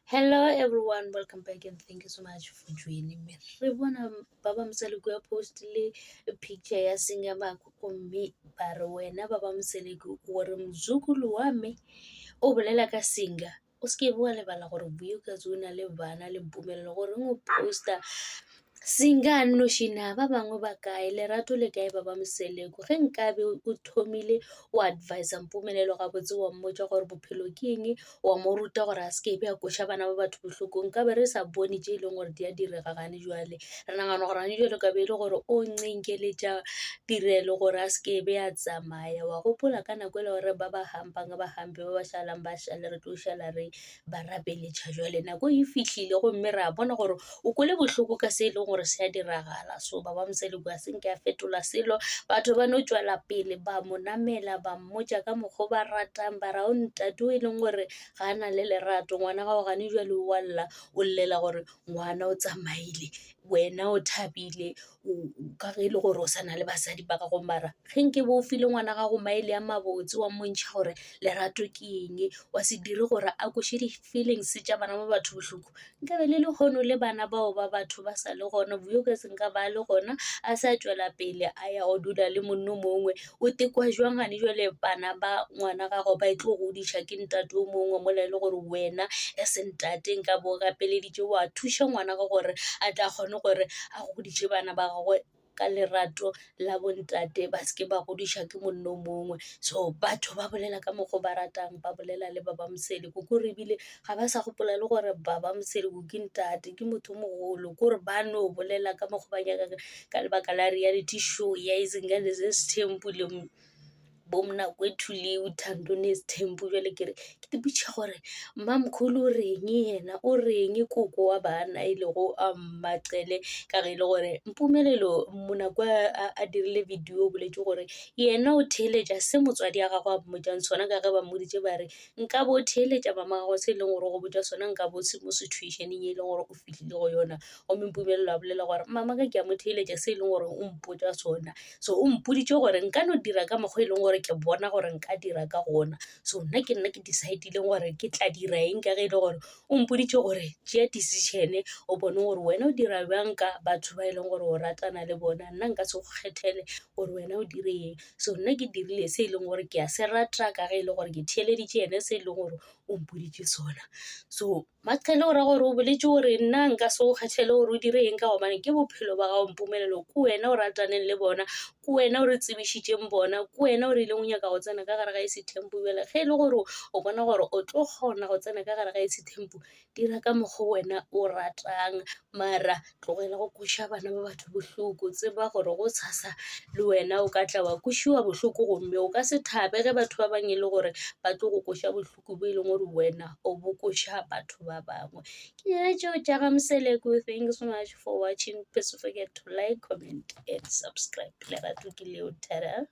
Hello everyone, welcome back and thank you so much for joining me. Re bona Baba Mseleku ya postile picture ya singa makoko mme ba re wena Baba Mseleku o re mzukulu wa me o bolela ka singa. O ske bua lebala gore buyo ka tsona le bana le mpumelelo gore ngo poster singa noshina ba bangwe ba kae lerato le kae Baba Mseleku ge nkabe o thomile o advise mpumelelo ga botse wa mmotsa gore bophelo ke eng wa mo ruta gore a ske be a koša bana ba batho bohloko nkabe re sa bone tše e leng gore di a direga gane jwale re nagana gore gane jwale ka be e le gore o ncenkeletša tirelo gore a ske be a tsamaya wa gopola ka nako e le gore ba ba hampang ba hampe ba ba šalang ba šale re tlo šala re ba rapeletša jwale nako e fihlile gomme re a bona gore o kole bohloko ka se e leng gore se a diragala. So Baba Mseleku a senke a fetola selo batho ba no tšwela pele ba mo namela ba mmotša ka mokgwa ba ratang ba ra o ntate o e leng gore ga a na le lerato ngwana gago gane jwale o lla o llela gore ngwana o tsamaile wena o thabile ka ge e le gore o sa na le basadi ba ka go mara ge nke bo o file ngwana gago maele a mabotse wa mmontšha gore lerato ke eng wa se dire gore a koše di-feelings tša bana ba batho bohloko nkabe le kgono le bana bao ba batho ba sa le gona buyo ka senka ba le gona a sa tšwela pele a ya go dula le monno mongwe o tekwa jwang gane jwale bana ba ngwana gago ba e tlo godiša ke ntate o mongwe mola e le gore wena e seng tate nka bo gapeleditše wa thuša ngwana ka gore a tla kgone gore a godiše bana ba gagwe ka lerato la bontate ba seke ba godiša ke monno mongwe. So batho ba bolela ka mokgwa ba ratang ba bolela le Baba Mseleku ko re ebile ga ba sa gopola le gore Baba Mseleku ke ntate ke motho mogolo ko re ba no bolela ka mokgwa ba nyaka ka lebaka la reality show ya Izingane Zesithembu le bomnakwethu le uThando Nesithembu jwale ke diputša gore mmamkhulu o reng yena o reng koko wa bana e le go a Mmaqele ka ge e le gore mpumelelo monako a dirile video o boletše gore yena o theeletša se motswadi ya gago a mmotšang sona ka ge ba mmoditše ba re nka bo theeletša mama gago se e leng gore go botša sona nka bo se mo situationeng e leng gore o fihlile go yona gomme mpumelelo a bolela gore mama ka ke a mo theeletša se e leng gore o mpotša sona so o mpoditše gore nka no dira ka mokgwa e leng gore ke bona gore nka dira ka gona so nna ke decide-ileng gore ke tla dira eng ka ge e le gore o mpoditše gore tšea decision o bone gore wena o dira bjang ka batho ba e leng gore o ratana le bona nna nka se go kgethele gore wena o dire eng so nna ke dirile se e leng gore ke a se rata ka ge e le gore ke theeleditše ene se e leng gore o mpoditše sona so Maqele o ra gore o boletše gore nna nka se go kgethele gore o dire eng ka gobane ke bophelo ba gago mpumelelo ke wena o rataneng le bona ke wena o re tsebišitšeng bona ke wena o rile o nyaka go tsena ka gare ga Isithembu bjale ge e le gore o bona gore o tlo kgona go tsena ka gare ga Isithembu dira ka mokgwa wena o ratang mara tlogela go koša bana ba batho bohloko tseba gore go tshasa le wena o ka tla wa košiwa bohloko gomme o ka se thabe ge batho ba bangwe le gore ba tlo go koša bohloko bo e leng gore wena o bo koša batho ba bangwe ke yena tšeo tša ga Mseleku. Thank you so much for watching. Please don't forget to like, comment and subscribe. Lerato ke leo, tada.